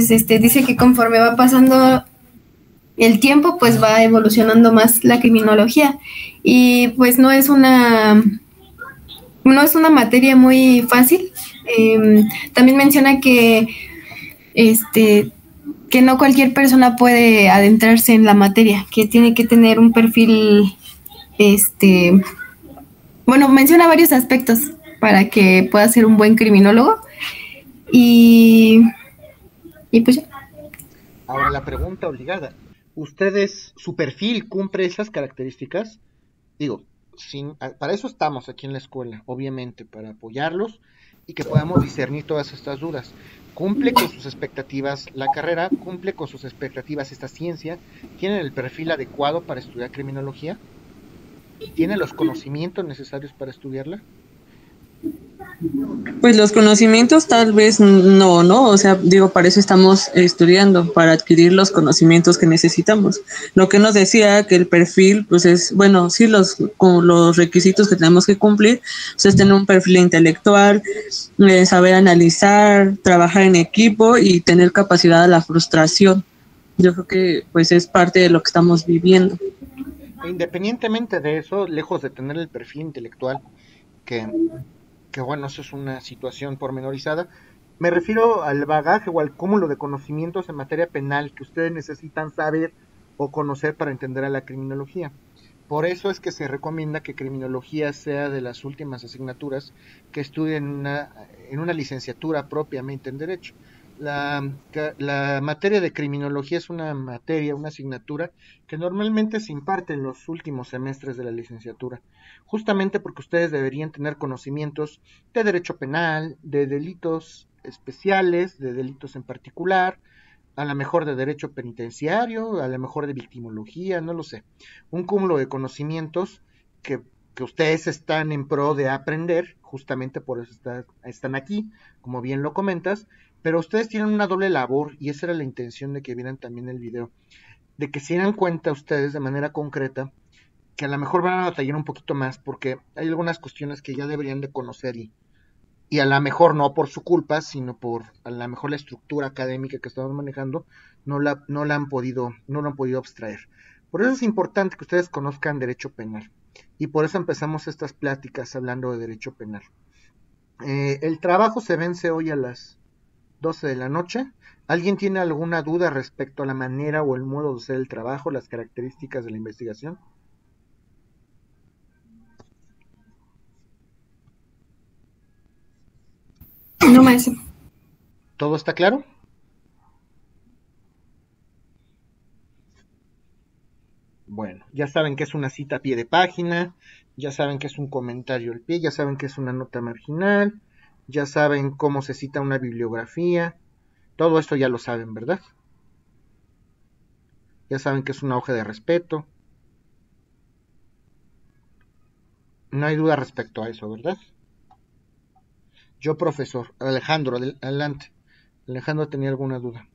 dice que conforme va pasando el tiempo, pues va evolucionando más la criminología. Y pues no es una materia muy fácil. También menciona este, que no cualquier persona puede adentrarse en la materia, que tiene que tener un perfil, bueno, menciona varios aspectos para que pueda ser un buen criminólogo. Y, y pues ya. Ahora la pregunta obligada. ¿Ustedes, su perfil cumple esas características? Digo, para eso estamos aquí en la escuela, obviamente, para apoyarlos y que podamos discernir todas estas dudas. ¿Cumple con sus expectativas la carrera? ¿Cumple con sus expectativas esta ciencia? ¿Tienen el perfil adecuado para estudiar criminología? ¿Tienen los conocimientos necesarios para estudiarla? Pues los conocimientos tal vez no, ¿no? O sea, digo, para eso estamos estudiando, para adquirir los conocimientos que necesitamos. Lo que nos decía que el perfil, pues es, bueno, sí, con los requisitos que tenemos que cumplir, pues es tener un perfil intelectual, saber analizar, trabajar en equipo y tener capacidad de la frustración. Yo creo que pues es parte de lo que estamos viviendo. E independientemente de eso, lejos de tener el perfil intelectual, que que bueno, eso es una situación pormenorizada. Me refiero al bagaje o al cúmulo de conocimientos en materia penal que ustedes necesitan saber o conocer para entender a la criminología. Por eso es que se recomienda que criminología sea de las últimas asignaturas que estudien en una licenciatura propiamente en Derecho. La materia de criminología es una materia, una asignatura que normalmente se imparte en los últimos semestres de la licenciatura, justamente porque ustedes deberían tener conocimientos de derecho penal, de delitos especiales, de delitos en particular, a lo mejor de derecho penitenciario, a lo mejor de victimología, no lo sé. Un cúmulo de conocimientos que, que ustedes están en pro de aprender, justamente por eso están aquí, como bien lo comentas, pero ustedes tienen una doble labor y esa era la intención de que vieran también el video, de que se den cuenta ustedes de manera concreta que a lo mejor van a batallar un poquito más porque hay algunas cuestiones que ya deberían de conocer y a lo mejor no por su culpa, sino por a lo mejor la estructura académica que estamos manejando, no lo han podido abstraer. Por eso es importante que ustedes conozcan derecho penal. Y por eso empezamos estas pláticas hablando de derecho penal. El trabajo se vence hoy a las 12 de la noche. ¿Alguien tiene alguna duda respecto a la manera o el modo de hacer el trabajo, las características de la investigación? No, maestro. ¿Todo está claro? Bueno, ya saben que es una cita a pie de página, ya saben que es un comentario al pie, ya saben que es una nota marginal, ya saben cómo se cita una bibliografía, todo esto ya lo saben, ¿verdad? Ya saben que es una hoja de respeto, no hay duda respecto a eso, ¿verdad? Yo, profesor, Alejandro, adelante. Alejandro tenía alguna duda.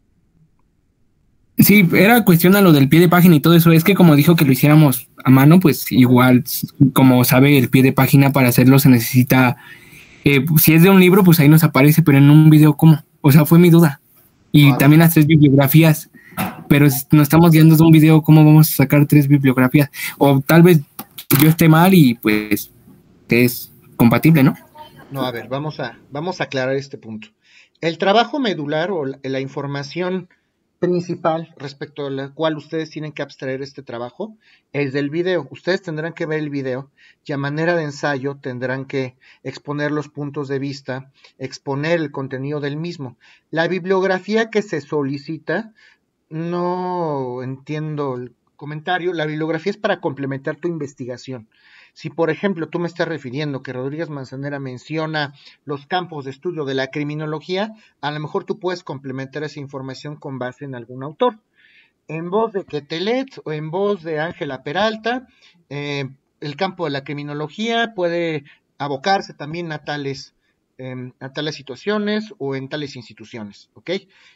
Sí, era cuestión a lo del pie de página y todo eso. Es que como dijo que lo hiciéramos a mano, pues igual, como sabe, el pie de página para hacerlo se necesita, si es de un libro, pues ahí nos aparece, pero en un video, ¿cómo? O sea, fue mi duda. No, Y a ver, también las 3 bibliografías, pero nos estamos guiando de un video, ¿cómo vamos a sacar 3 bibliografías? O tal vez yo esté mal y pues que es compatible, ¿no? no, a ver, vamos a aclarar este punto. El trabajo medular o la información principal respecto a la cual ustedes tienen que abstraer este trabajo es del video. Ustedes tendrán que ver el video y a manera de ensayo tendrán que exponer los puntos de vista, exponer el contenido del mismo. La bibliografía que se solicita, no entiendo el comentario, la bibliografía es para complementar tu investigación. Si, por ejemplo, tú me estás refiriendo que Rodríguez Manzanera menciona los campos de estudio de la criminología, a lo mejor tú puedes complementar esa información con base en algún autor. En voz de Quetelet o en voz de Ángela Peralta, el campo de la criminología puede abocarse también a tales situaciones o en tales instituciones, ¿ok?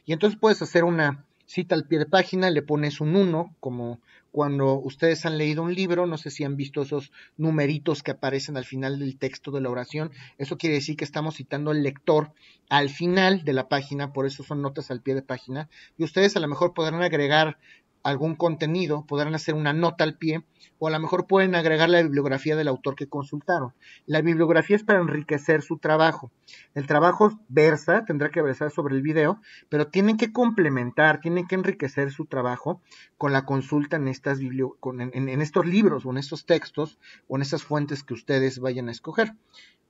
Y entonces puedes hacer una cita al pie de página, le pones un 1, como cuando ustedes han leído un libro, no sé si han visto esos numeritos que aparecen al final del texto de la oración, eso quiere decir que estamos citando al lector al final de la página, por eso son notas al pie de página, y ustedes a lo mejor podrán agregar algún contenido, podrán hacer una nota al pie, o a lo mejor pueden agregar la bibliografía del autor que consultaron. La bibliografía es para enriquecer su trabajo. El trabajo tendrá que versar sobre el video, pero tienen que complementar, tienen que enriquecer su trabajo con la consulta en estos libros o en estos textos o en esas fuentes que ustedes vayan a escoger.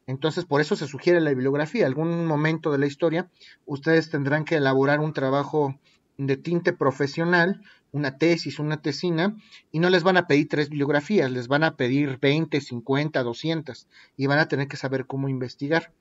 Entonces, por eso se sugiere la bibliografía. Algún momento de la historia, ustedes tendrán que elaborar un trabajo de tinte profesional, una tesis, una tesina, y no les van a pedir 3 bibliografías, les van a pedir 20, 50, 200, y van a tener que saber cómo investigar.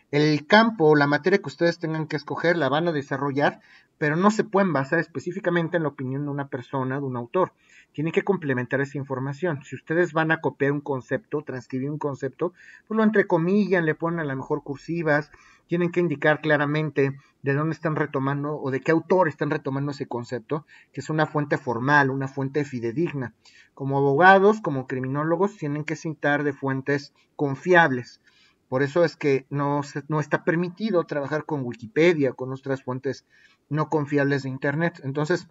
El campo, la materia que ustedes tengan que escoger, la van a desarrollar, pero no se pueden basar específicamente en la opinión de una persona, de un autor. Tienen que complementar esa información. Si ustedes van a copiar un concepto, transcribir un concepto, pues lo entrecomillan, le ponen a lo mejor cursivas, tienen que indicar claramente de dónde están retomando o de qué autor están retomando ese concepto, que es una fuente formal, una fuente fidedigna. Como abogados, como criminólogos, tienen que citar de fuentes confiables. Por eso es que no está permitido trabajar con Wikipedia, con otras fuentes no confiables de Internet. Entonces,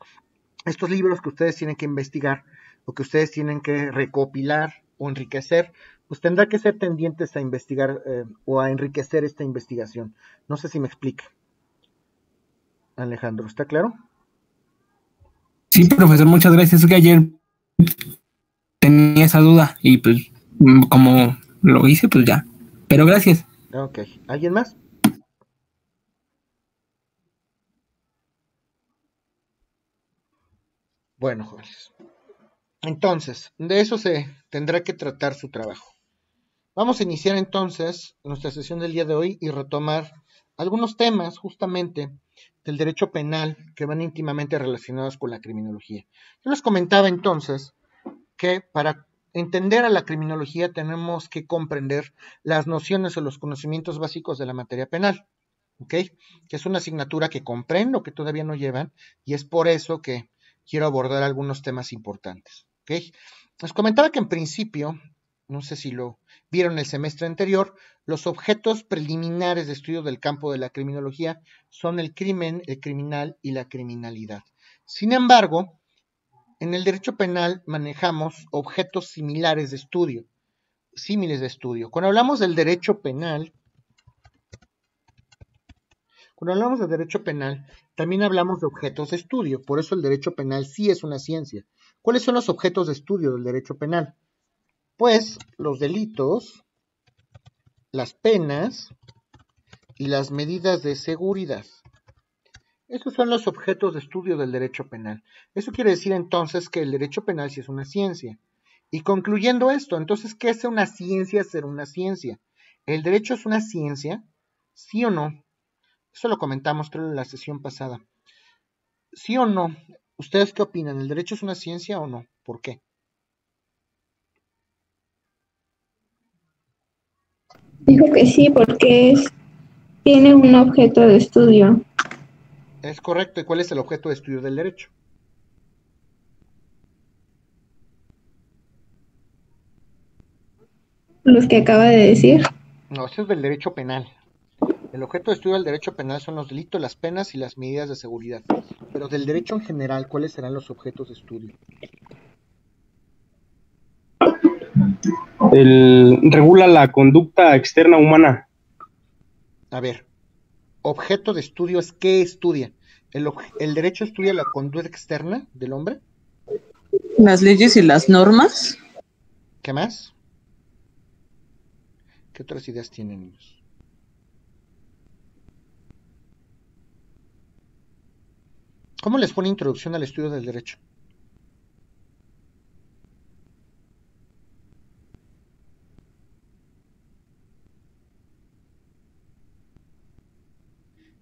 estos libros que ustedes tienen que investigar o que ustedes tienen que recopilar o enriquecer, pues tendrá que ser tendientes a investigar o a enriquecer esta investigación. No sé si me explica. Alejandro, ¿está claro? Sí, profesor, muchas gracias. Es que ayer tenía esa duda y pues como lo hice, pues ya. Pero gracias. Ok. ¿Alguien más? Bueno, jóvenes. Entonces, de eso se tendrá que tratar su trabajo. Vamos a iniciar entonces nuestra sesión del día de hoy y retomar algunos temas justamente del derecho penal que van íntimamente relacionados con la criminología. Yo les comentaba entonces que para entender a la criminología tenemos que comprender las nociones o los conocimientos básicos de la materia penal, ¿ok? Que es una asignatura que comprendo que todavía no llevan y es por eso que quiero abordar algunos temas importantes, ¿ok? Les comentaba que en principio, no sé si lo vieron el semestre anterior, los objetos preliminares de estudio del campo de la criminología son el crimen, el criminal y la criminalidad. Sin embargo, en el derecho penal manejamos objetos similares de estudio, símiles de estudio. Cuando hablamos del derecho penal, también hablamos de objetos de estudio. Por eso el derecho penal sí es una ciencia. ¿Cuáles son los objetos de estudio del derecho penal? Pues los delitos, las penas y las medidas de seguridad. Estos son los objetos de estudio del derecho penal. Eso quiere decir entonces que el derecho penal sí es una ciencia. Y concluyendo esto, entonces, ¿qué es una ciencia ser una ciencia? ¿El derecho es una ciencia? ¿Sí o no? Eso lo comentamos, creo, en la sesión pasada. ¿Sí o no? ¿Ustedes qué opinan? ¿El derecho es una ciencia o no? ¿Por qué? Dijo que sí, porque tiene un objeto de estudio. Es correcto. ¿Y cuál es el objeto de estudio del derecho? Los que acaba de decir. No, eso es del derecho penal. El objeto de estudio del derecho penal son los delitos, las penas y las medidas de seguridad. Pero del derecho en general, ¿cuáles serán los objetos de estudio? Regula la conducta externa humana. A ver, objeto de estudio es ¿qué estudia? ¿El derecho estudia la conducta externa del hombre? Las leyes y las normas. ¿Qué más? ¿Qué otras ideas tienen ellos? ¿Cómo les fue una introducción al estudio del derecho?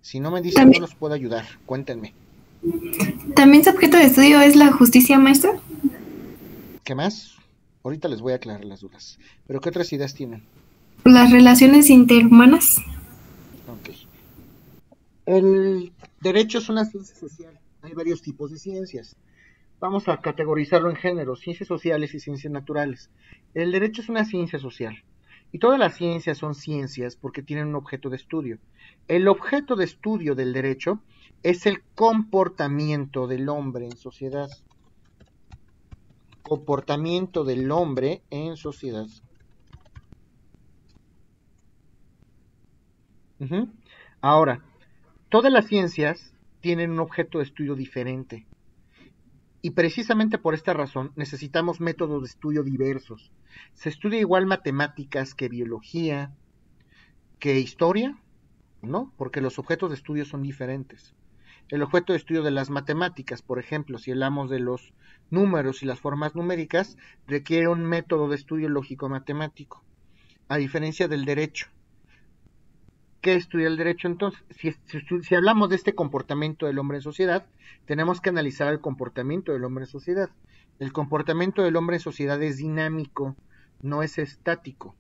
Si no me dicen, También, no los puedo ayudar. Cuéntenme. ¿también su objeto de estudio es la justicia, maestra? ¿Qué más? Ahorita les voy a aclarar las dudas. ¿Pero qué otras ideas tienen? Las relaciones interhumanas. Ok. El derecho es una ciencia social. Hay varios tipos de ciencias. Vamos a categorizarlo en géneros, ciencias sociales y ciencias naturales. El derecho es una ciencia social. Y todas las ciencias son ciencias porque tienen un objeto de estudio. El objeto de estudio del derecho es el comportamiento del hombre en sociedad. Comportamiento del hombre en sociedad. Ahora, todas las ciencias tienen un objeto de estudio diferente. Y precisamente por esta razón necesitamos métodos de estudio diversos. Se estudia igual matemáticas que biología, que historia, ¿no? Porque los objetos de estudio son diferentes. El objeto de estudio de las matemáticas, por ejemplo, si hablamos de los números y las formas numéricas, requiere un método de estudio lógico-matemático, a diferencia del derecho. ¿Qué estudia el derecho entonces? Si hablamos de este comportamiento del hombre en sociedad, tenemos que analizar el comportamiento del hombre en sociedad. El comportamiento del hombre en sociedad es dinámico, no es estático.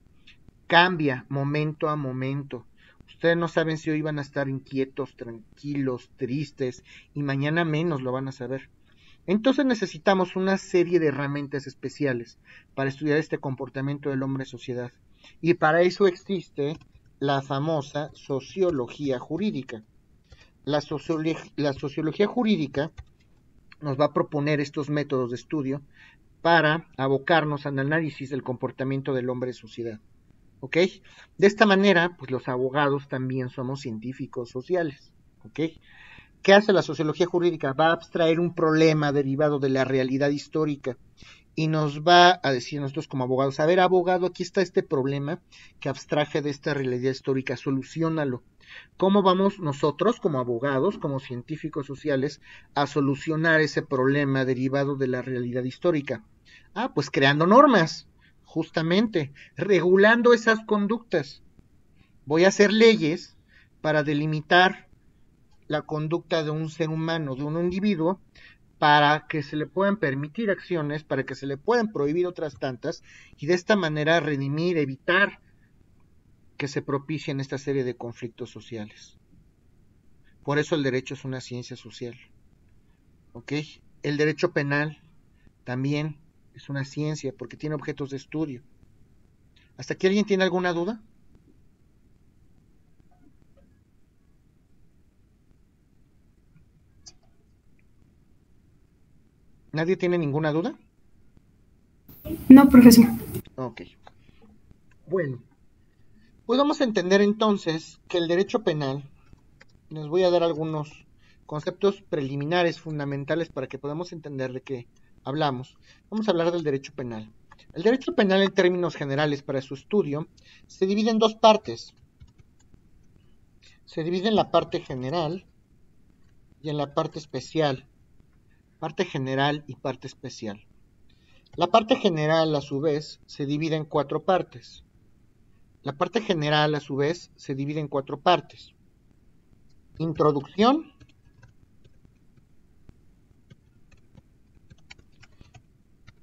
Cambia momento a momento. Ustedes no saben si hoy van a estar inquietos, tranquilos, tristes, y mañana menos lo van a saber. Entonces necesitamos una serie de herramientas especiales para estudiar este comportamiento del hombre en sociedad. Y para eso existe la famosa sociología jurídica. La sociología jurídica nos va a proponer estos métodos de estudio para abocarnos al análisis del comportamiento del hombre en sociedad. ¿Ok? De esta manera, pues los abogados también somos científicos sociales. ¿Ok? ¿Qué hace la sociología jurídica? Va a abstraer un problema derivado de la realidad histórica y nos va a decir a nosotros como abogados, a ver, abogado, aquí está este problema que abstraje de esta realidad histórica, soluciónalo. ¿Cómo vamos nosotros como abogados, como científicos sociales, a solucionar ese problema derivado de la realidad histórica? Pues creando normas, justamente, regulando esas conductas. Voy a hacer leyes para delimitar la conducta de un ser humano, de un individuo, para que se le puedan permitir acciones, para que se le puedan prohibir otras tantas, y de esta manera redimir, evitar que se propicien esta serie de conflictos sociales. Por eso el derecho es una ciencia social. ¿Ok? El derecho penal también es una ciencia porque tiene objetos de estudio. ¿Hasta aquí alguien tiene alguna duda? ¿Nadie tiene ninguna duda? No, profesor. Ok. Bueno, pues vamos a entender entonces que el derecho penal, les voy a dar algunos conceptos preliminares fundamentales para que podamos entender de qué hablamos. Vamos a hablar del derecho penal. El derecho penal en términos generales para su estudio se divide en dos partes. Se divide en la parte general y en la parte especial. Parte general y parte especial. La parte general, a su vez, se divide en cuatro partes. La parte general, a su vez, se divide en cuatro partes. Introducción,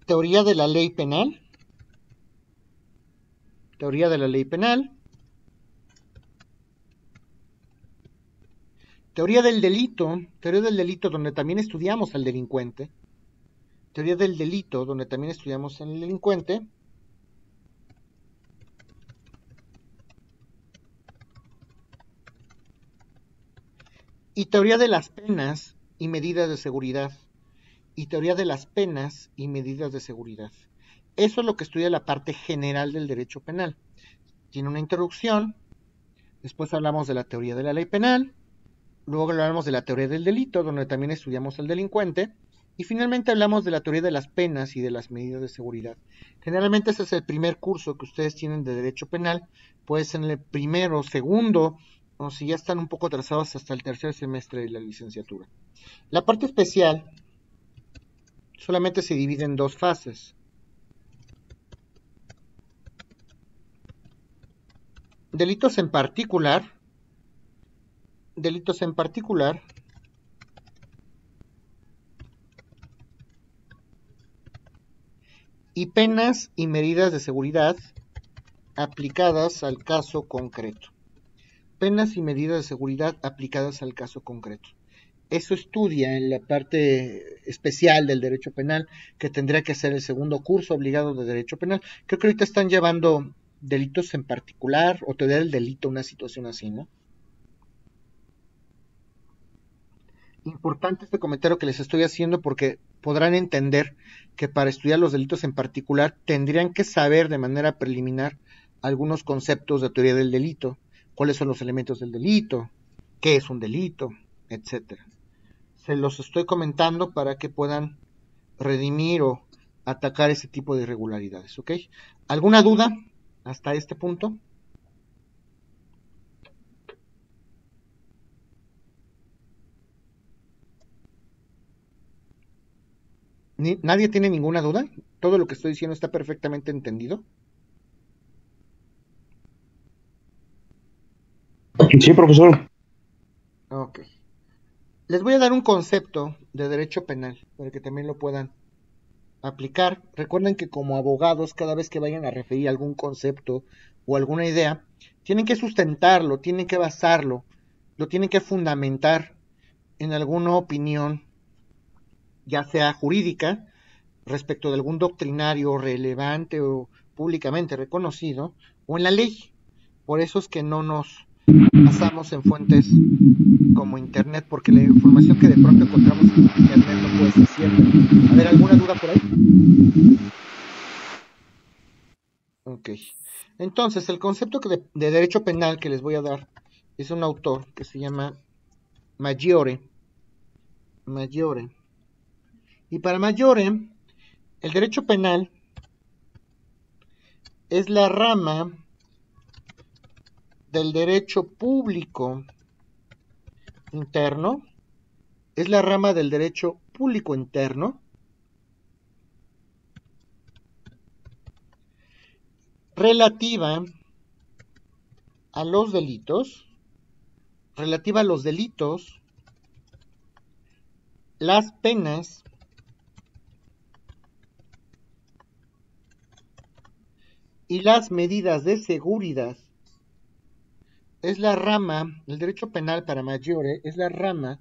teoría de la ley penal, teoría de la ley penal, teoría del delito donde también estudiamos al delincuente, teoría del delito donde también estudiamos al delincuente, y teoría de las penas y medidas de seguridad, y teoría de las penas y medidas de seguridad. Eso es lo que estudia la parte general del derecho penal. Tiene una introducción, después hablamos de la teoría de la ley penal, luego hablamos de la teoría del delito, donde también estudiamos al delincuente, y finalmente hablamos de la teoría de las penas y de las medidas de seguridad. Generalmente ese es el primer curso que ustedes tienen de derecho penal, puede ser en el primero, segundo, o si ya están un poco atrasados hasta el tercer semestre de la licenciatura. La parte especial solamente se divide en dos fases. Delitos en particular y penas y medidas de seguridad aplicadas al caso concreto. Penas y medidas de seguridad aplicadas al caso concreto. Eso estudia en la parte especial del derecho penal, que tendría que ser el segundo curso obligado de derecho penal. Creo que ahorita están llevando delitos en particular, o teoría del delito, una situación así, ¿no? Importante este comentario que les estoy haciendo porque podrán entender que para estudiar los delitos en particular tendrían que saber de manera preliminar algunos conceptos de teoría del delito, cuáles son los elementos del delito, qué es un delito, etcétera. Se los estoy comentando para que puedan redimir o atacar ese tipo de irregularidades, ¿ok? ¿Alguna duda hasta este punto? ¿Nadie tiene ninguna duda? ¿Todo lo que estoy diciendo está perfectamente entendido? Sí, profesor. Ok. Les voy a dar un concepto de derecho penal para que también lo puedan aplicar. Recuerden que como abogados, cada vez que vayan a referir algún concepto o alguna idea, tienen que sustentarlo, tienen que basarlo, lo tienen que fundamentar en alguna opinión, ya sea jurídica, respecto de algún doctrinario relevante o públicamente reconocido, o en la ley. Por eso es que no nos basamos en fuentes como internet, porque la información que de pronto encontramos en internet no puede ser cierta. A ver, ¿alguna duda por ahí? Ok. Entonces, el concepto de derecho penal que les voy a dar es un autor que se llama Maggiore. Maggiore. Y para Maggiore, el derecho penal es la rama del derecho público interno, es la rama del derecho público interno relativa a los delitos, las penas y las medidas de seguridad. Es la rama, el derecho penal para Maggiore es la rama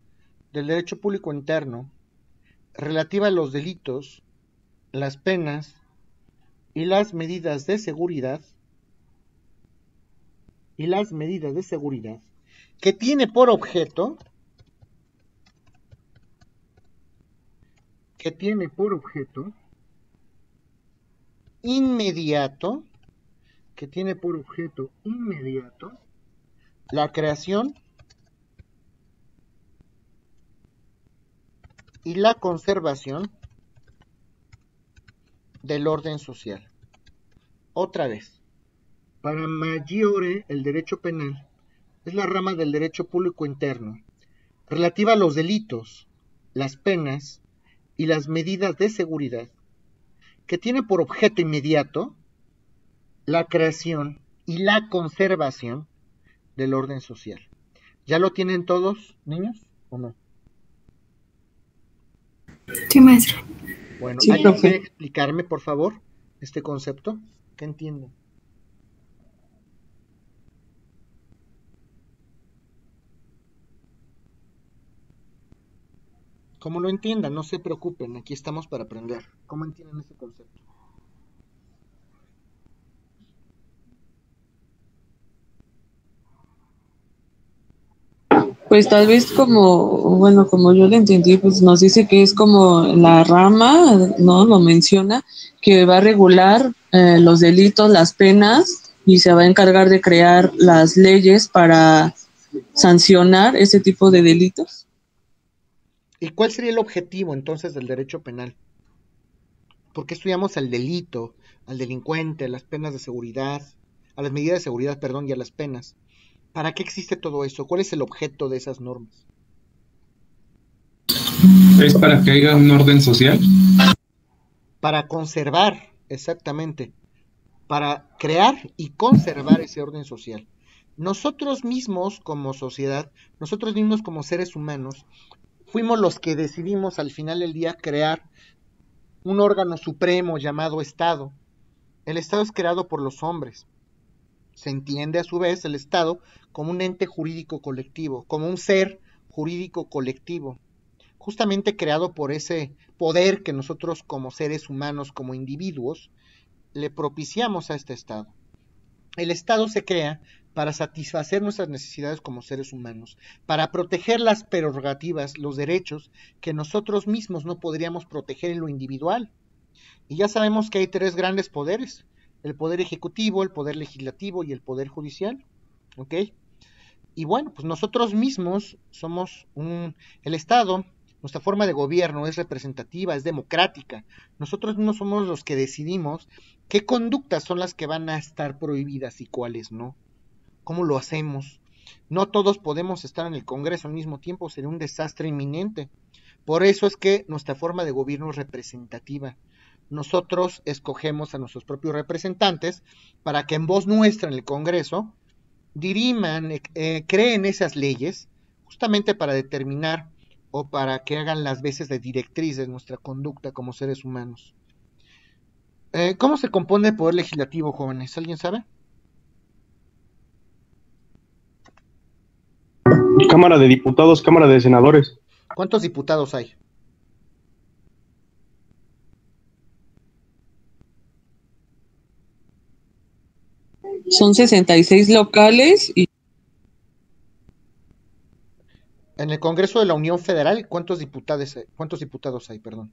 del derecho público interno relativa a los delitos, las penas y las medidas de seguridad, que tiene por objeto inmediato, la creación y la conservación del orden social. Otra vez, para Maggiore, el derecho penal es la rama del derecho público interno relativa a los delitos, las penas y las medidas de seguridad, que tiene por objeto inmediato la creación y la conservación del orden social. ¿Ya lo tienen todos, niños, o no? Sí, maestro. Bueno, Sí, ¿alguien profe. quiere explicarme, por favor, este concepto? ¿Qué entienden? Como lo entiendan, no se preocupen, aquí estamos para aprender. ¿Cómo entienden este concepto? Pues tal vez como, bueno, como yo lo entendí, pues nos dice que es como la rama, ¿no? Lo menciona, que va a regular los delitos, las penas y se va a encargar de crear las leyes para sancionar ese tipo de delitos. ¿Y cuál sería el objetivo entonces del derecho penal? ¿Por qué estudiamos al delito, al delincuente, a las penas de seguridad, a las medidas de seguridad, perdón, y a las penas? ¿Para qué existe todo eso? ¿Cuál es el objeto de esas normas? ¿Es para que haya un orden social? Para conservar, exactamente, para crear y conservar ese orden social. Nosotros mismos como sociedad, nosotros mismos como seres humanos, fuimos los que decidimos al final del día crear un órgano supremo llamado Estado. El Estado es creado por los hombres. Se entiende a su vez el Estado como un ente jurídico colectivo, como un ser jurídico colectivo, justamente creado por ese poder que nosotros como seres humanos, como individuos, le propiciamos a este Estado. El Estado se crea para satisfacer nuestras necesidades como seres humanos, para proteger las prerrogativas, los derechos que nosotros mismos no podríamos proteger en lo individual. Y ya sabemos que hay tres grandes poderes: el poder ejecutivo, el poder legislativo y el poder judicial. ¿Ok? Y bueno, pues nosotros mismos somos el Estado. Nuestra forma de gobierno es representativa, es democrática. Nosotros mismos somos los que decidimos qué conductas son las que van a estar prohibidas y cuáles no. ¿Cómo lo hacemos? No todos podemos estar en el Congreso al mismo tiempo, sería un desastre inminente. Por eso es que nuestra forma de gobierno es representativa. Nosotros escogemos a nuestros propios representantes para que en voz nuestra en el Congreso diriman, creen esas leyes, justamente para determinar o para que hagan las veces de directriz de nuestra conducta como seres humanos. ¿Cómo se compone el poder legislativo, jóvenes? ¿Alguien sabe? Cámara de Diputados, Cámara de Senadores. ¿Cuántos diputados hay? Son 66 locales y En el Congreso de la Unión Federal, ¿cuántos diputados hay? Perdón.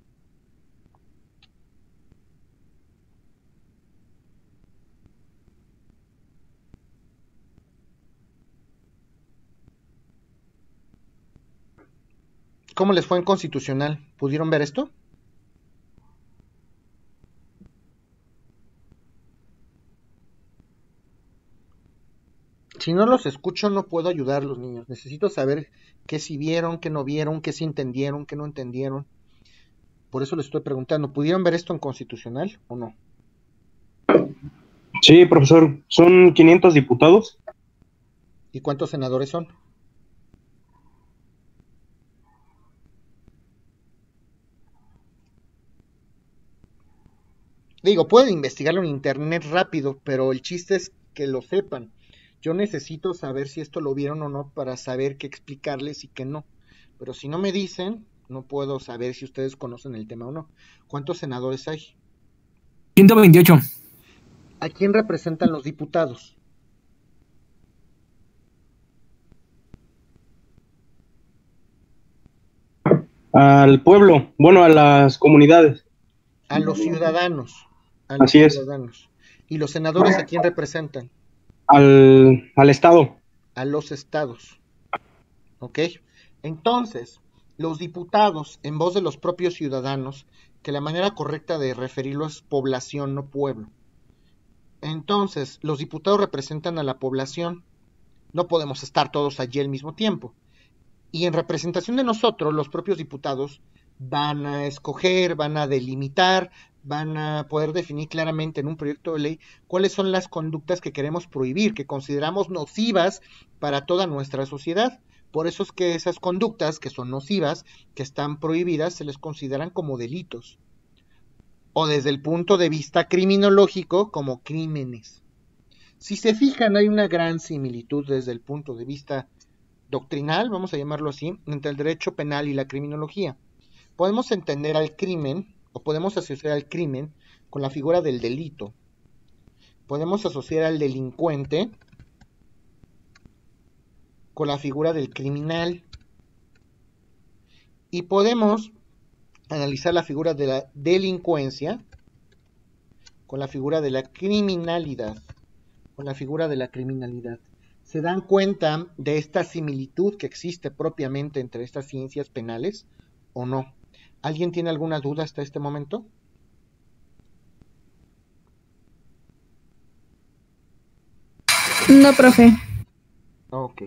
¿Cómo les fue en Constitucional? ¿Pudieron ver esto? Si no los escucho, no puedo ayudarlos, niños. Necesito saber qué sí vieron, qué no vieron, qué sí entendieron, qué no entendieron. Por eso les estoy preguntando, ¿pudieron ver esto en Constitucional o no? Sí, profesor, son 500 diputados. ¿Y cuántos senadores son? Digo, pueden investigarlo en internet rápido, pero el chiste es que lo sepan. Yo necesito saber si esto lo vieron o no para saber qué explicarles y qué no. Pero si no me dicen, no puedo saber si ustedes conocen el tema o no. ¿Cuántos senadores hay? 128. ¿A quién representan los diputados? Al pueblo, bueno, a las comunidades. A los ciudadanos. Así es. ¿Y los senadores a quién representan? Al Estado. A los estados. ¿Ok? Entonces, los diputados, en voz de los propios ciudadanos, que la manera correcta de referirlo es población, no pueblo. Entonces, los diputados representan a la población. No podemos estar todos allí al mismo tiempo. Y en representación de nosotros, los propios diputados van a escoger, van a delimitar, van a poder definir claramente en un proyecto de ley cuáles son las conductas que queremos prohibir, que consideramos nocivas para toda nuestra sociedad. Por eso es que esas conductas que son nocivas, que están prohibidas, se les consideran como delitos. O desde el punto de vista criminológico, como crímenes. Si se fijan, hay una gran similitud desde el punto de vista doctrinal, vamos a llamarlo así, entre el derecho penal y la criminología. Podemos entender al crimen, o podemos asociar al crimen con la figura del delito. Podemos asociar al delincuente con la figura del criminal. Y podemos analizar la figura de la delincuencia con la figura de la criminalidad. Con la figura de la criminalidad. ¿Se dan cuenta de esta similitud que existe propiamente entre estas ciencias penales o no? ¿Alguien tiene alguna duda hasta este momento? No, profe. Ok.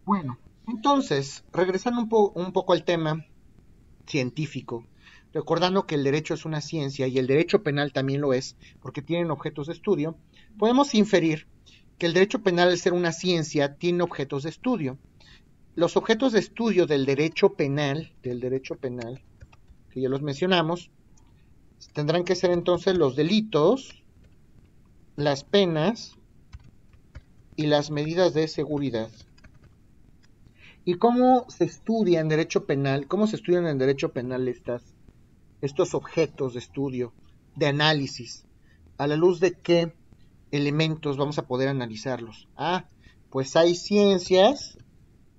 Bueno, entonces, regresando un poco al tema científico, recordando que el derecho es una ciencia y el derecho penal también lo es, porque tienen objetos de estudio, podemos inferir que el derecho penal, al ser una ciencia, tiene objetos de estudio. Los objetos de estudio del derecho penal, que ya los mencionamos, tendrán que ser entonces los delitos, las penas y las medidas de seguridad. ¿Y cómo se estudia en derecho penal? ¿Cómo se estudian en derecho penal estos objetos de estudio, de análisis? ¿A la luz de qué elementos vamos a poder analizarlos? Pues hay ciencias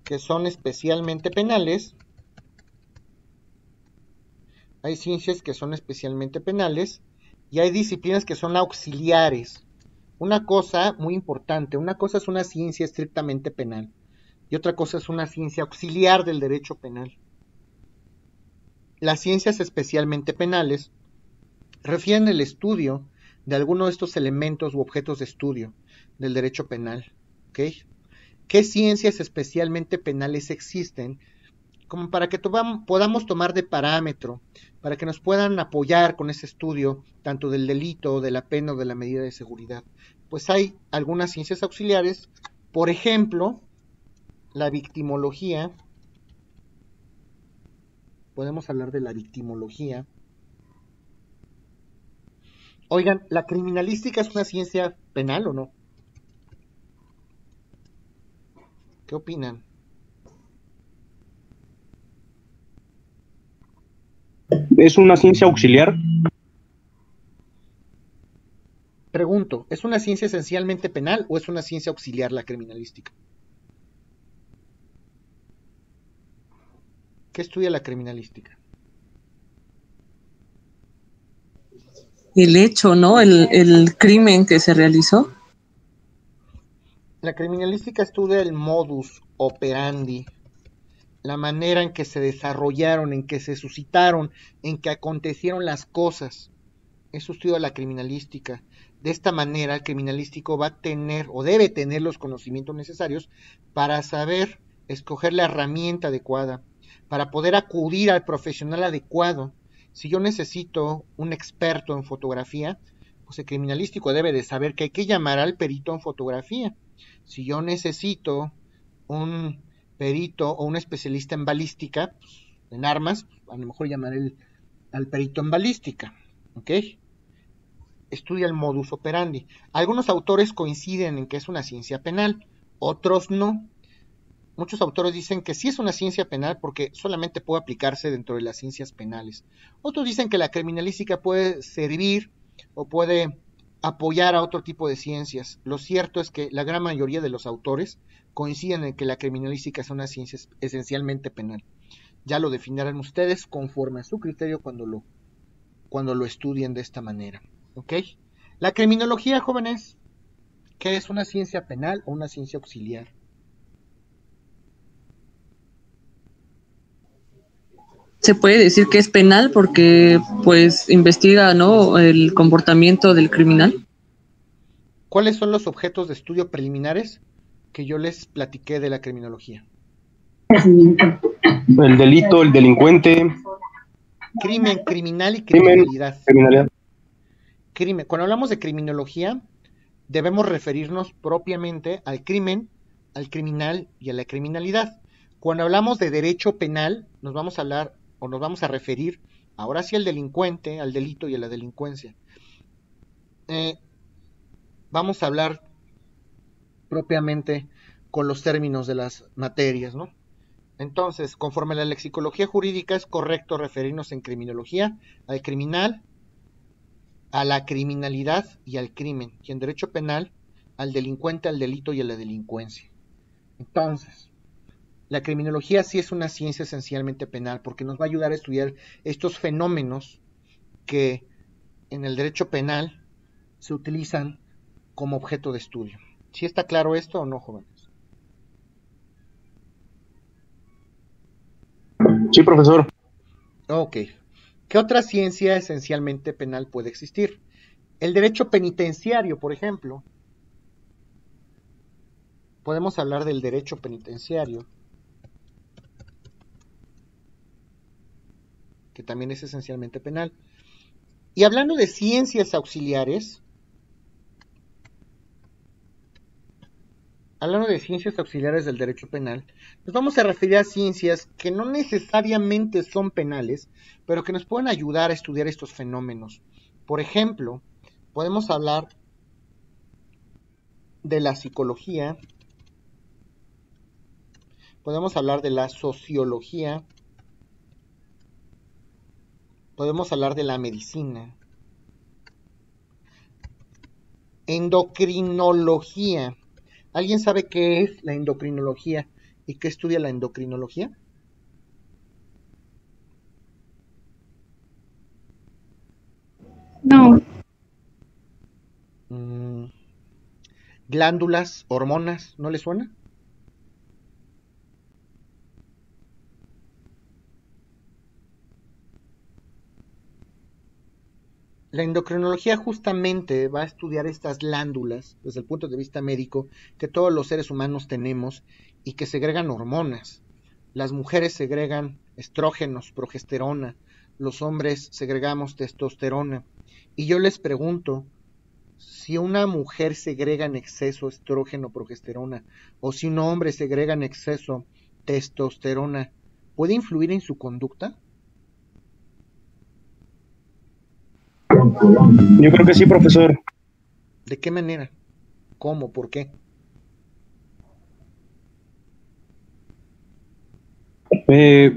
que son especialmente penales. Hay ciencias que son especialmente penales y hay disciplinas que son auxiliares. Una cosa muy importante, una cosa es una ciencia estrictamente penal y otra cosa es una ciencia auxiliar del derecho penal. Las ciencias especialmente penales refieren el estudio de alguno de estos elementos u objetos de estudio del derecho penal. ¿Okay? ¿Qué ciencias especialmente penales existen? Como para que podamos tomar de parámetro, para que nos puedan apoyar con ese estudio, tanto del delito, de la pena o de la medida de seguridad. Pues hay algunas ciencias auxiliares, por ejemplo, la victimología. Podemos hablar de la victimología. Oigan, ¿la criminalística es una ciencia penal o no? ¿Qué opinan? ¿Es una ciencia auxiliar? Pregunto, ¿es una ciencia esencialmente penal o es una ciencia auxiliar la criminalística? ¿Qué estudia la criminalística? El hecho, ¿no? El crimen que se realizó. La criminalística estudia el modus operandi, la manera en que se desarrollaron, en que se suscitaron, en que acontecieron las cosas. Eso estudia la criminalística. De esta manera, el criminalístico va a tener o debe tener los conocimientos necesarios para saber escoger la herramienta adecuada, para poder acudir al profesional adecuado. Si yo necesito un experto en fotografía, pues el criminalístico debe de saber que hay que llamar al perito en fotografía. Si yo necesito un perito o un especialista en balística, pues, en armas, pues, a lo mejor llamaré al perito en balística. ¿Ok? Estudia el modus operandi. Algunos autores coinciden en que es una ciencia penal, otros no. Muchos autores dicen que sí es una ciencia penal porque solamente puede aplicarse dentro de las ciencias penales. Otros dicen que la criminalística puede servir o puede apoyar a otro tipo de ciencias. Lo cierto es que la gran mayoría de los autores coinciden en que la criminalística es una ciencia esencialmente penal. Ya lo definirán ustedes conforme a su criterio cuando lo estudien de esta manera. ¿Ok? La criminología, jóvenes, ¿qué es una ciencia penal o una ciencia auxiliar? Se puede decir que es penal porque pues investiga, ¿no?, el comportamiento del criminal. ¿Cuáles son los objetos de estudio preliminares que yo les platiqué de la criminología? El delito, el delincuente. Crimen, criminal y criminalidad. Criminalidad. Cuando hablamos de criminología, debemos referirnos propiamente al crimen, al criminal y a la criminalidad. Cuando hablamos de derecho penal, nos vamos a hablar o nos vamos a referir ahora sí al delincuente, al delito y a la delincuencia. Vamos a hablar propiamente con los términos de las materias, ¿no? Entonces, conforme a la lexicología jurídica, es correcto referirnos en criminología al criminal, a la criminalidad y al crimen, y en derecho penal al delincuente, al delito y a la delincuencia. Entonces, la criminología sí es una ciencia esencialmente penal porque nos va a ayudar a estudiar estos fenómenos que en el derecho penal se utilizan como objeto de estudio. ¿Sí está claro esto o no, jóvenes? Sí, profesor. Ok. ¿Qué otra ciencia esencialmente penal puede existir? El derecho penitenciario, por ejemplo. Podemos hablar del derecho penitenciario, que también es esencialmente penal. Y hablando de ciencias auxiliares, del derecho penal, nos vamos a referir a ciencias que no necesariamente son penales, pero que nos pueden ayudar a estudiar estos fenómenos. Por ejemplo, podemos hablar de la psicología, podemos hablar de la sociología, podemos hablar de la medicina, endocrinología. ¿Alguien sabe qué es la endocrinología y qué estudia la endocrinología? No. Glándulas, hormonas, ¿no le suena? La endocrinología justamente va a estudiar estas glándulas desde el punto de vista médico que todos los seres humanos tenemos y que segregan hormonas. Las mujeres segregan estrógenos, progesterona, los hombres segregamos testosterona. Y yo les pregunto, si una mujer segrega en exceso estrógeno, progesterona, o si un hombre segrega en exceso testosterona, ¿puede influir en su conducta? Yo creo que sí, profesor. ¿De qué manera? ¿Cómo? ¿Por qué?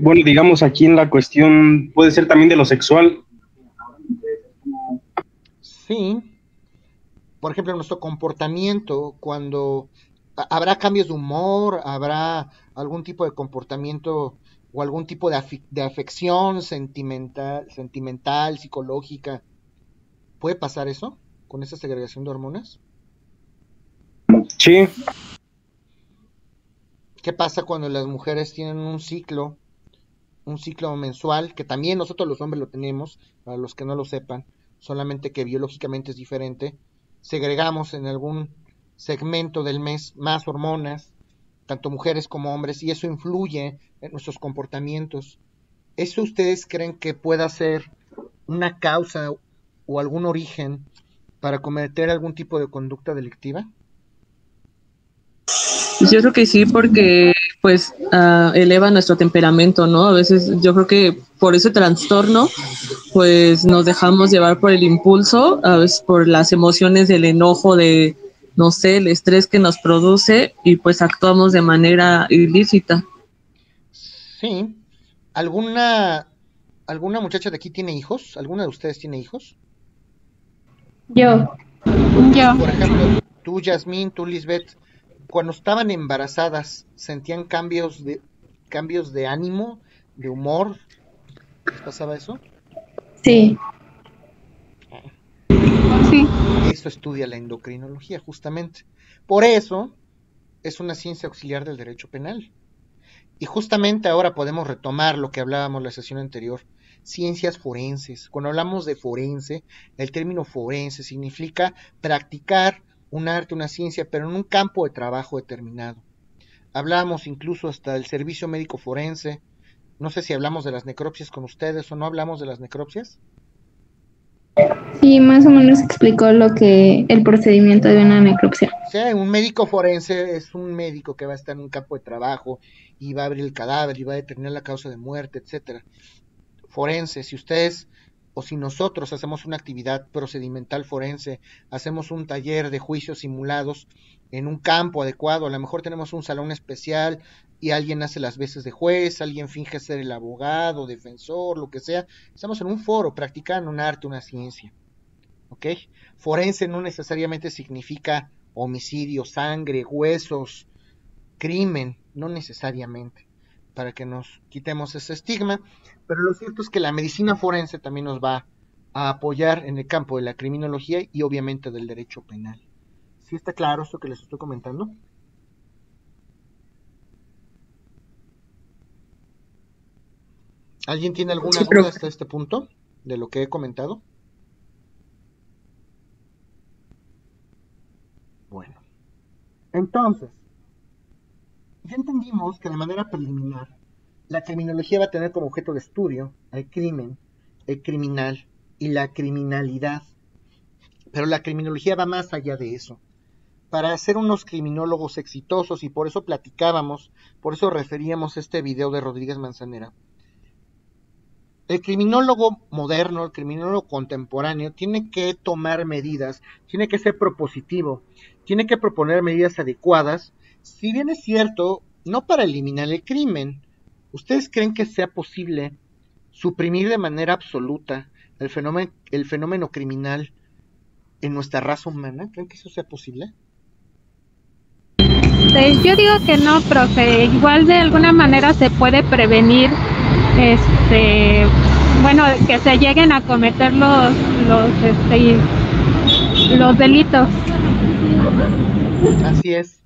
Bueno, digamos aquí en la cuestión puede ser también de lo sexual. Sí. Por ejemplo, nuestro comportamiento, cuando habrá cambios de humor, habrá algún tipo de comportamiento o algún tipo de afección sentimental, psicológica. ¿Puede pasar eso con esa segregación de hormonas? Sí. ¿Qué pasa cuando las mujeres tienen un ciclo mensual, que también nosotros los hombres lo tenemos, para los que no lo sepan, solamente que biológicamente es diferente? Segregamos en algún segmento del mes más hormonas, tanto mujeres como hombres, y eso influye en nuestros comportamientos. ¿Eso ustedes creen que pueda ser una causa o algún origen para cometer algún tipo de conducta delictiva? Pues yo creo que sí, porque pues eleva nuestro temperamento, ¿no? A veces yo creo que por ese trastorno pues nos dejamos llevar por el impulso, a veces por las emociones del enojo, de, no sé, el estrés que nos produce y pues actuamos de manera ilícita. Sí. ¿Alguna muchacha de aquí tiene hijos? ¿Alguna de ustedes tiene hijos? Yo. Por ejemplo, tú, Yasmín, tú, Lisbeth, cuando estaban embarazadas, ¿sentían cambios de ánimo, de humor? ¿Les pasaba eso? Sí. Sí. Eso estudia la endocrinología, justamente. Por eso es una ciencia auxiliar del derecho penal. Y justamente ahora podemos retomar lo que hablábamos la sesión anterior, ciencias forenses. Cuando hablamos de forense, el término forense significa practicar un arte, una ciencia, pero en un campo de trabajo determinado. Hablamos incluso hasta del servicio médico forense. No sé si hablamos de las necropsias con ustedes o no hablamos de las necropsias. Sí, más o menos explicó el procedimiento de una necropsia. O sea, un médico forense es un médico que va a estar en un campo de trabajo y va a abrir el cadáver y va a determinar la causa de muerte, etcétera. Forense, si ustedes o si nosotros hacemos una actividad procedimental forense, hacemos un taller de juicios simulados en un campo adecuado, a lo mejor tenemos un salón especial y alguien hace las veces de juez, alguien finge ser el abogado, defensor, lo que sea, estamos en un foro practicando un arte, una ciencia. ¿Ok? Forense no necesariamente significa homicidio, sangre, huesos, crimen, no necesariamente, para que nos quitemos ese estigma, pero lo cierto es que la medicina forense también nos va a apoyar en el campo de la criminología y obviamente del derecho penal. ¿Sí está claro esto que les estoy comentando? ¿Alguien tiene alguna duda hasta este punto de lo que he comentado? Bueno, entonces, ya entendimos que de manera preliminar la criminología va a tener como objeto de estudio el crimen, el criminal y la criminalidad. Pero la criminología va más allá de eso. Para ser unos criminólogos exitosos, y por eso platicábamos, por eso referíamos este video de Rodríguez Manzanera, el criminólogo moderno, el criminólogo contemporáneo, tiene que tomar medidas, tiene que ser propositivo, tiene que proponer medidas adecuadas. Si bien es cierto, no para eliminar el crimen. ¿Ustedes creen que sea posible suprimir de manera absoluta el fenómeno criminal en nuestra raza humana? ¿Creen que eso sea posible? Yo digo que no, profe. Igual de alguna manera se puede prevenir, bueno, que se lleguen a cometer los delitos. Así es.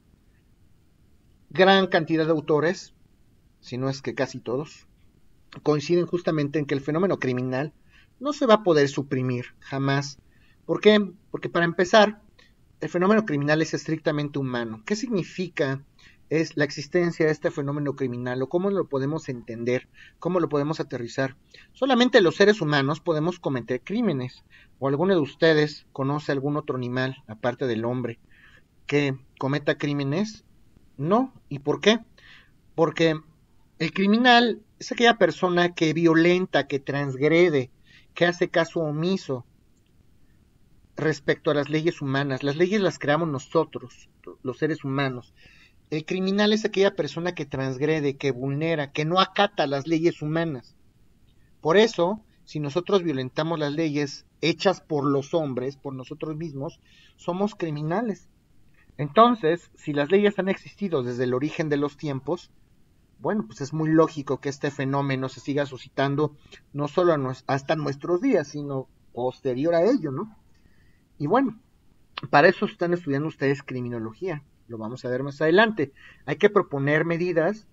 Gran cantidad de autores, si no es que casi todos, coinciden justamente en que el fenómeno criminal no se va a poder suprimir jamás. ¿Por qué? Porque para empezar, el fenómeno criminal es estrictamente humano. ¿Qué significa es la existencia de este fenómeno criminal o cómo lo podemos entender, cómo lo podemos aterrizar? Solamente los seres humanos podemos cometer crímenes. ¿O alguno de ustedes conoce algún otro animal, aparte del hombre, que cometa crímenes? No. ¿Y por qué? Porque el criminal es aquella persona que violenta, que transgrede, que hace caso omiso respecto a las leyes humanas. Las leyes las creamos nosotros, los seres humanos. El criminal es aquella persona que transgrede, que vulnera, que no acata las leyes humanas. Por eso, si nosotros violentamos las leyes hechas por los hombres, por nosotros mismos, somos criminales. Entonces, si las leyes han existido desde el origen de los tiempos, bueno, pues es muy lógico que este fenómeno se siga suscitando no solo hasta nuestros días, sino posterior a ello, ¿no? Y bueno, para eso están estudiando ustedes criminología, lo vamos a ver más adelante. Hay que proponer medidas,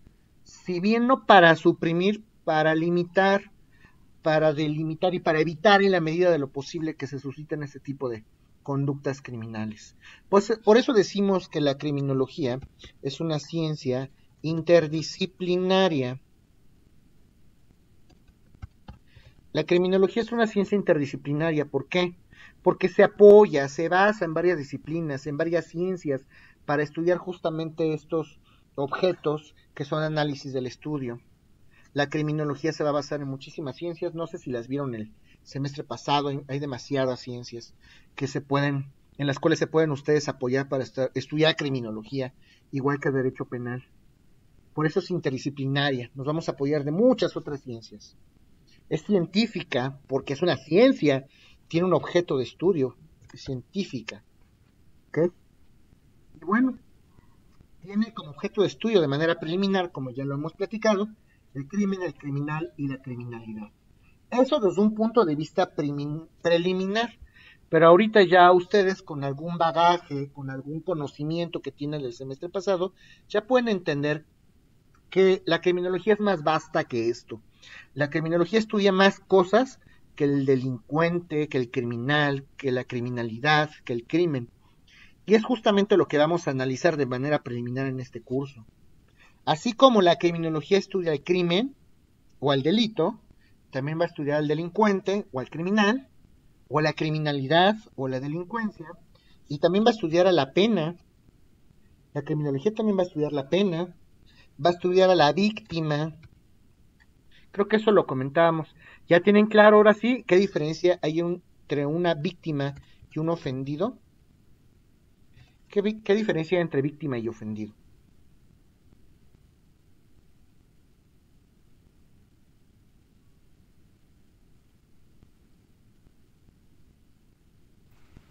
si bien no para suprimir, para limitar, para delimitar y para evitar en la medida de lo posible que se susciten este tipo de conductas criminales. Pues por eso decimos que la criminología es una ciencia interdisciplinaria. La criminología es una ciencia interdisciplinaria. ¿Por qué? Porque se apoya, se basa en varias disciplinas, en varias ciencias, para estudiar justamente estos objetos que son análisis del estudio. La criminología se va a basar en muchísimas ciencias, no sé si las vieron el semestre pasado, hay demasiadas ciencias en las cuales se pueden ustedes apoyar para estudiar criminología, igual que derecho penal. Por eso es interdisciplinaria, nos vamos a apoyar de muchas otras ciencias. Es científica porque es una ciencia, tiene un objeto de estudio, es científica. ¿Ok? Y bueno, tiene como objeto de estudio de manera preliminar, como ya lo hemos platicado, el crimen, el criminal y la criminalidad. Eso desde un punto de vista preliminar, pero ahorita ya ustedes con algún bagaje, con algún conocimiento que tienen del semestre pasado, ya pueden entender que la criminología es más vasta que esto. La criminología estudia más cosas que el delincuente, que el criminal, que la criminalidad, que el crimen. Y es justamente lo que vamos a analizar de manera preliminar en este curso. Así como la criminología estudia el crimen o el delito, también va a estudiar al delincuente o al criminal, o la criminalidad o la delincuencia, y también va a estudiar a la pena. La criminología también va a estudiar la pena, va a estudiar a la víctima. Creo que eso lo comentábamos. ¿Ya tienen claro ahora sí qué diferencia hay entre una víctima y un ofendido? ¿Qué diferencia hay entre víctima y ofendido?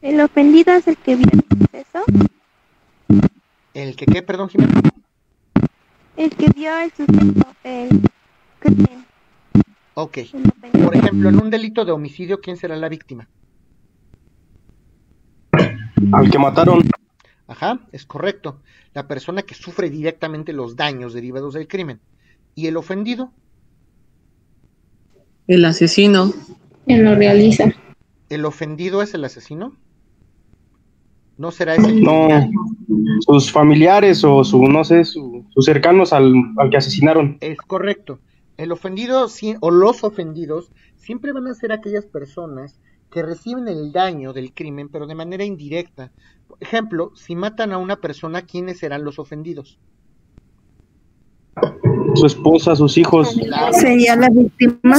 El ofendido es el que vio el suceso. ¿El que qué, perdón, Jimena? El que vio el suceso, el crimen. Ok. Por ejemplo, en un delito de homicidio, ¿quién será la víctima? Al que mataron. Ajá, es correcto. La persona que sufre directamente los daños derivados del crimen. ¿Y el ofendido? El asesino. Quien lo realiza. ¿El ofendido es el asesino? ¿No será ese? No, sus familiares o sus cercanos al que asesinaron. Es correcto. El ofendido o los ofendidos siempre van a ser aquellas personas que reciben el daño del crimen, pero de manera indirecta. Por ejemplo, si matan a una persona, ¿quiénes serán los ofendidos? Su esposa, sus hijos. ¿Sería la víctima?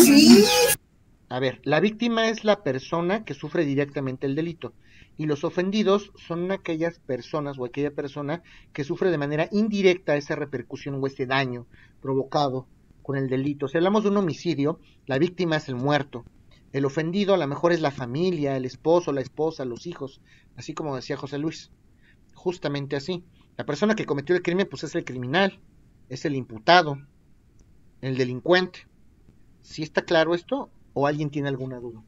A ver, la víctima es la persona que sufre directamente el delito. y los ofendidos son aquellas personas o aquella persona que sufre de manera indirecta esa repercusión o ese daño provocado con el delito. Si hablamos de un homicidio, la víctima es el muerto. El ofendido a lo mejor es la familia, el esposo, la esposa, los hijos, así como decía José Luis. Justamente así. La persona que cometió el crimen pues es el criminal, es el imputado, el delincuente. ¿Sí está claro esto o alguien tiene alguna duda?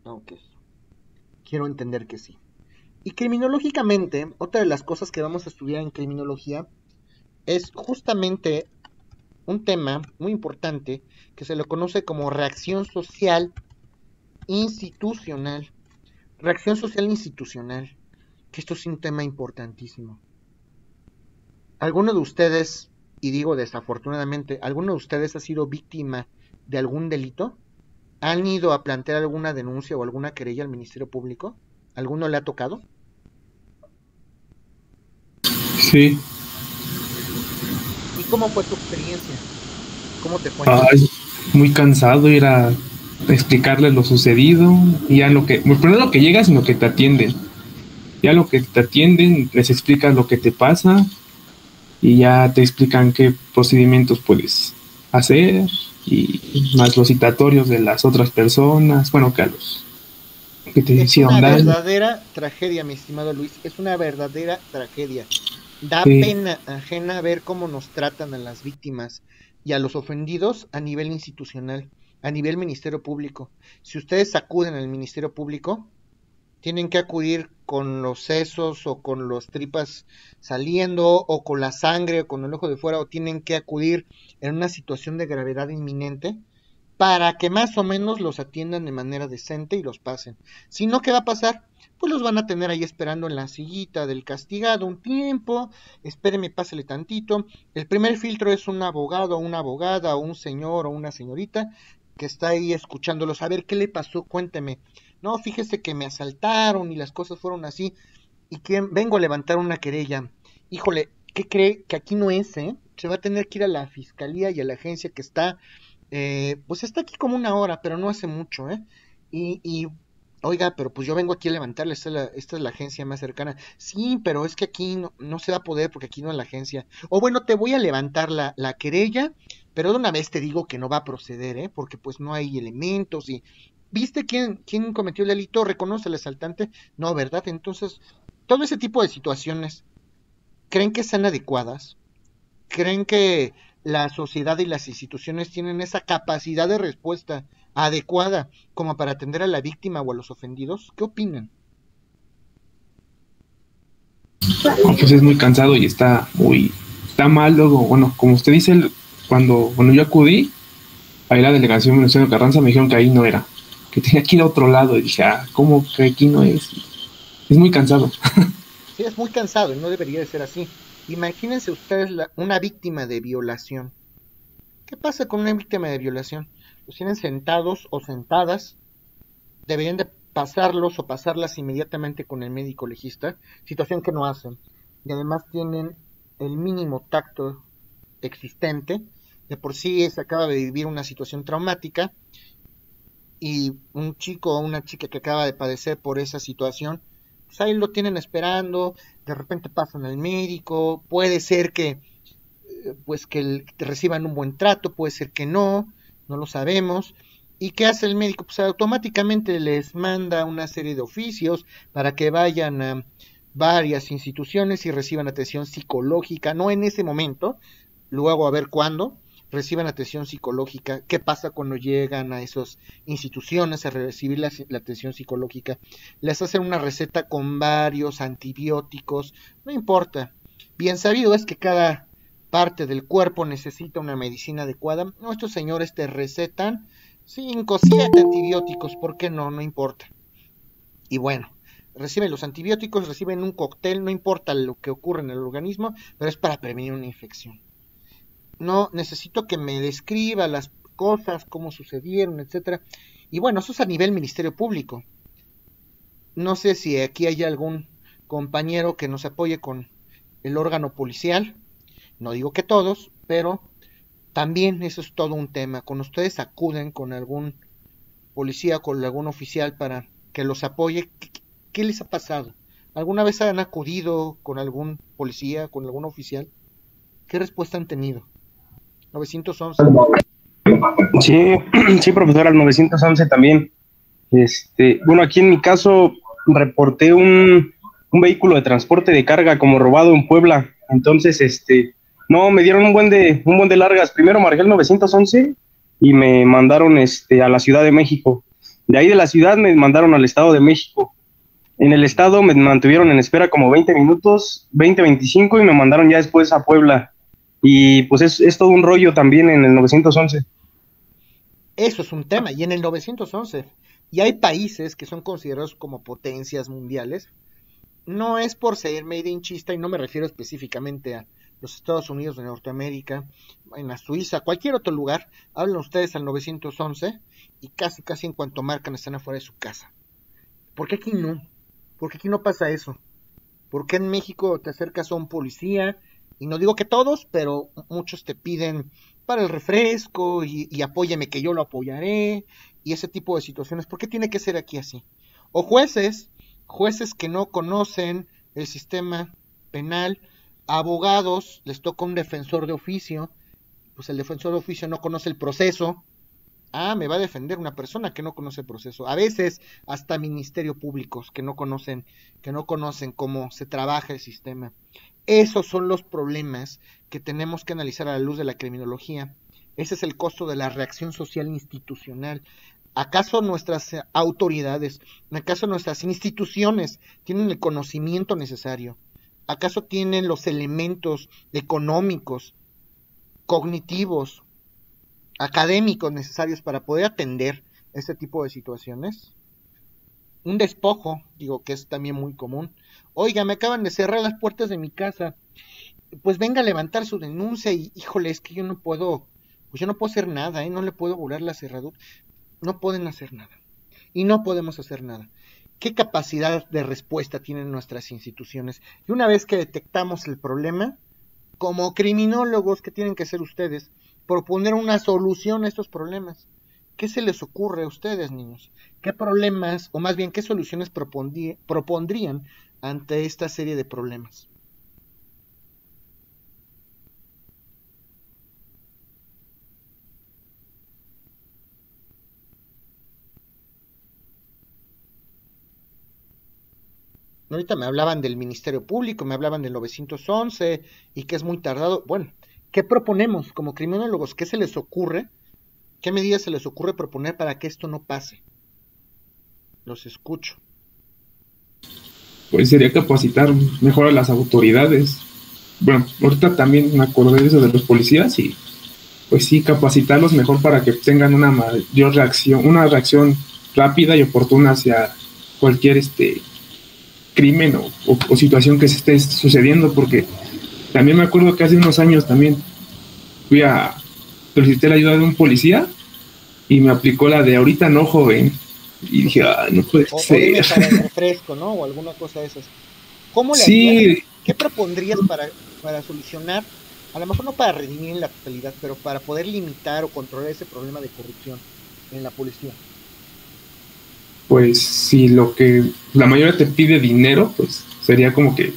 Ok. Quiero entender que sí. Y criminológicamente, otra de las cosas que vamos a estudiar en criminología es justamente un tema muy importante que se lo conoce como reacción social institucional. Reacción social institucional, que esto es un tema importantísimo. ¿Alguno de ustedes, y digo desafortunadamente, alguno de ustedes ha sido víctima de algún delito? ¿Han ido a plantear alguna denuncia o alguna querella al Ministerio Público? ¿Alguno le ha tocado? Sí. ¿Y cómo fue tu experiencia? ¿Cómo te fue? Ay, muy cansado ir a explicarles lo sucedido y ya lo que, primero lo que llegas, sino que te atienden. Ya lo que te atienden, les explicas lo que te pasa y ya te explican qué procedimientos puedes hacer y más los citatorios de las otras personas, bueno, que a los que te hicieron Es una daño. verdadera tragedia, mi estimado Luis, es una verdadera tragedia. Da Sí. pena ajena ver cómo nos tratan a las víctimas y a los ofendidos a nivel institucional, a nivel Ministerio Público. Si ustedes acuden al Ministerio Público, tienen que acudir con los sesos o con las tripas saliendo o con la sangre o con el ojo de fuera, o tienen que acudir en una situación de gravedad inminente para que más o menos los atiendan de manera decente y los pasen. Si no, ¿qué va a pasar? Pues los van a tener ahí esperando en la sillita del castigado un tiempo, espéreme, pásele tantito. El primer filtro es un abogado o una abogada o un señor o una señorita que está ahí escuchándolos. A ver, ¿qué le pasó? Cuénteme. No, fíjese que me asaltaron y las cosas fueron así y que vengo a levantar una querella. Híjole, ¿qué cree? Que aquí no es, ¿eh? Se va a tener que ir a la fiscalía y a la agencia que está pues está aquí como una hora, pero no hace mucho, ¿eh? Oiga, pero pues yo vengo aquí a levantarle, esta es la agencia más cercana. Sí, pero es que aquí no se va a poder porque aquí no es la agencia. O bueno, te voy a levantar la querella, pero de una vez te digo que no va a proceder, ¿eh? Porque pues no hay elementos y... ¿Viste quién cometió el delito? ¿Reconoce al asaltante? No, ¿verdad? Entonces, todo ese tipo de situaciones, ¿creen que sean adecuadas? ¿Creen que la sociedad y las instituciones tienen esa capacidad de respuesta adecuada como para atender a la víctima o a los ofendidos? ¿Qué opinan? Pues es muy cansado y está mal luego, bueno, como usted dice, cuando yo acudí, ahí la delegación Venustiano Carranza me dijeron que ahí no era, que tenía que ir a otro lado, y dije, ¿cómo que aquí no es? Es muy cansado. Sí, es muy cansado y no debería de ser así. Imagínense ustedes una víctima de violación. ¿Qué pasa con una víctima de violación? Los tienen sentados o sentadas, deberían de pasarlos o pasarlas inmediatamente con el médico legista, situación que no hacen. Y además tienen el mínimo tacto existente, de por sí se acaba de vivir una situación traumática y un chico o una chica que acaba de padecer por esa situación, pues ahí lo tienen esperando, de repente pasan al médico, puede ser que pues que reciban un buen trato, puede ser que no lo sabemos. ¿Y qué hace el médico? Pues automáticamente les manda una serie de oficios para que vayan a varias instituciones y reciban atención psicológica, no en ese momento, luego a ver cuándo reciban atención psicológica. ¿Qué pasa cuando llegan a esas instituciones a recibir la atención psicológica? Les hacen una receta con varios antibióticos, no importa. Bien sabido es que cada parte del cuerpo necesita una medicina adecuada. Estos señores te recetan 5, 7 antibióticos, ¿por qué no? No importa. Y bueno, reciben los antibióticos, reciben un cóctel, no importa lo que ocurre en el organismo, pero es para prevenir una infección. No necesito que me describa las cosas, cómo sucedieron, etcétera. Y bueno, eso es a nivel Ministerio Público. No sé si aquí hay algún compañero que nos apoye con el órgano policial. No digo que todos, pero También eso es todo un tema. Cuando ustedes acuden con algún policía, con algún oficial para que los apoye, ¿qué les ha pasado? ¿Alguna vez han acudido con algún policía, con algún oficial? ¿Qué respuesta han tenido? 911. Sí, sí, profesor, al 911 también. Bueno, aquí en mi caso reporté un vehículo de transporte de carga como robado en Puebla. Entonces, no, me dieron un buen de largas. Primero marqué el 911 y me mandaron a la Ciudad de México. De ahí de la ciudad me mandaron al Estado de México. En el estado me mantuvieron en espera como 20 minutos, 20, 25, y me mandaron ya después a Puebla. Y pues es todo un rollo también en el 911. Eso es un tema. Y en el 911, y hay países que son considerados como potencias mundiales. No es por ser made in chista, y no me refiero específicamente a los Estados Unidos de Norteamérica, en la Suiza, cualquier otro lugar. Hablan ustedes al 911 y casi en cuanto marcan están afuera de su casa. ¿Por qué aquí no? ¿Por qué aquí no pasa eso? ¿Por qué en México te acercas a un policía? Y no digo que todos, pero muchos te piden para el refresco y apóyeme que yo lo apoyaré y ese tipo de situaciones. ¿Por qué tiene que ser aquí así? O jueces que no conocen el sistema penal, abogados, les toca un defensor de oficio, pues el defensor de oficio no conoce el proceso. Me va a defender una persona que no conoce el proceso. A veces hasta ministerios públicos que no conocen cómo se trabaja el sistema. Esos son los problemas que tenemos que analizar a la luz de la criminología. Ese es el costo de la reacción social institucional. ¿Acaso nuestras autoridades, acaso nuestras instituciones tienen el conocimiento necesario? ¿Acaso tienen los elementos económicos, cognitivos, académicos necesarios para poder atender este tipo de situaciones? Un despojo, digo que es también muy común. Oiga, me acaban de cerrar las puertas de mi casa. Pues venga a levantar su denuncia y, híjole, es que yo no puedo hacer nada, no le puedo volar la cerradura. No pueden hacer nada. Y no podemos hacer nada. ¿Qué capacidad de respuesta tienen nuestras instituciones? Y una vez que detectamos el problema, como criminólogos, ¿qué tienen que hacer ustedes? Proponer una solución a estos problemas. ¿Qué se les ocurre a ustedes, niños? ¿Qué problemas, o más bien, qué soluciones propondrían ante esta serie de problemas? Ahorita me hablaban del Ministerio Público, me hablaban del 911 y que es muy tardado. Bueno, ¿qué proponemos como criminólogos? ¿Qué se les ocurre? ¿Qué medidas se les ocurre proponer para que esto no pase? Los escucho. Pues sería capacitar mejor a las autoridades. Bueno, ahorita también me acordé de eso de los policías y pues sí, capacitarlos mejor para que tengan una mayor reacción, una reacción rápida y oportuna hacia cualquier crimen o situación que se esté sucediendo, porque también me acuerdo que hace unos años también solicité la ayuda de un policía y me aplicó la de ahorita no, joven, y dije, no puede ser. O para el refresco, ¿no? O alguna cosa de esas. ¿Cómo le harías? ¿Qué propondrías para solucionar? A lo mejor no para redimir en la totalidad, pero para poder limitar o controlar ese problema de corrupción en la policía. Pues si lo que la mayoría te pide dinero, pues sería como que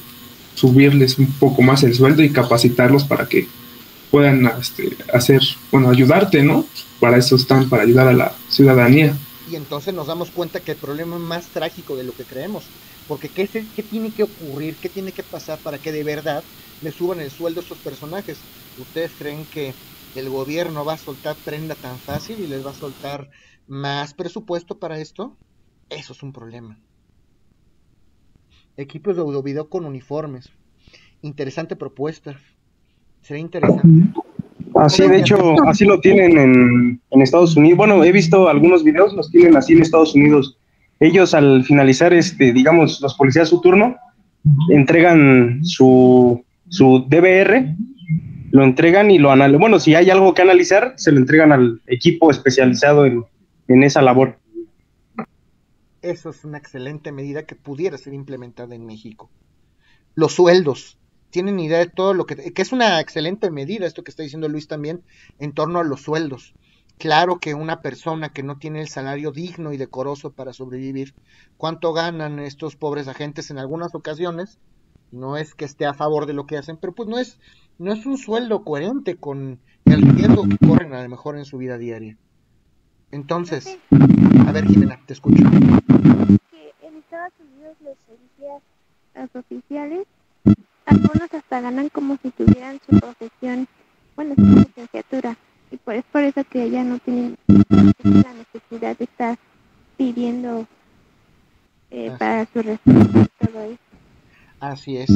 subirles un poco más el sueldo y capacitarlos para que puedan ayudarte, ¿no? Para eso están, para ayudar a la ciudadanía. Y entonces nos damos cuenta que el problema es más trágico de lo que creemos, porque ¿qué tiene que ocurrir, qué tiene que pasar para que de verdad le suban el sueldo a estos personajes? ¿Ustedes creen que el gobierno va a soltar prenda tan fácil y les va a soltar más presupuesto para esto? Eso es un problema. Equipos de audio-video con uniformes. Interesante propuesta. Sería interesante. Así, de hecho, así lo tienen en Estados Unidos. Bueno, he visto algunos videos, los tienen así en Estados Unidos. Ellos al finalizar, digamos, los policías su turno, entregan su DVR, lo entregan y lo analizan. Bueno, si hay algo que analizar, se lo entregan al equipo especializado en esa labor. Eso es una excelente medida que pudiera ser implementada en México. Los sueldos. tienen idea de todo lo que es una excelente medida, esto que está diciendo Luis también, en torno a los sueldos. Claro que una persona que no tiene el salario digno y decoroso para sobrevivir, ¿cuánto ganan estos pobres agentes en algunas ocasiones? No es que esté a favor de lo que hacen, pero pues no es un sueldo coherente con el riesgo que corren a lo mejor en su vida diaria. Entonces, a ver, Jimena, te escucho. Que en Estados Unidos los policías, los oficiales, algunos hasta ganan como si tuvieran su profesión, bueno, su licenciatura, y es por eso que ya no tienen la necesidad de estar pidiendo para su respeto y todo eso. Así es.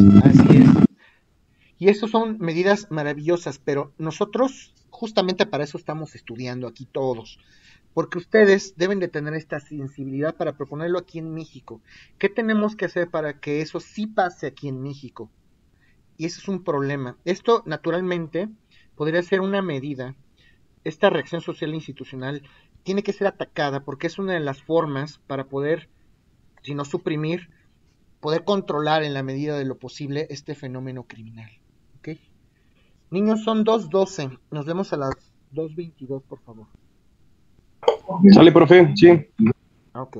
Y eso son medidas maravillosas, pero nosotros justamente para eso estamos estudiando aquí todos, porque ustedes deben de tener esta sensibilidad para proponerlo aquí en México. ¿Qué tenemos que hacer para que eso sí pase aquí en México? Y eso es un problema. Esto, naturalmente, podría ser una medida. Esta reacción social e institucional tiene que ser atacada porque es una de las formas para poder, si no suprimir, poder controlar en la medida de lo posible este fenómeno criminal. ¿Ok? Niños, son 2:12. Nos vemos a las 2:22, por favor. Sale, profe, sí. Ok.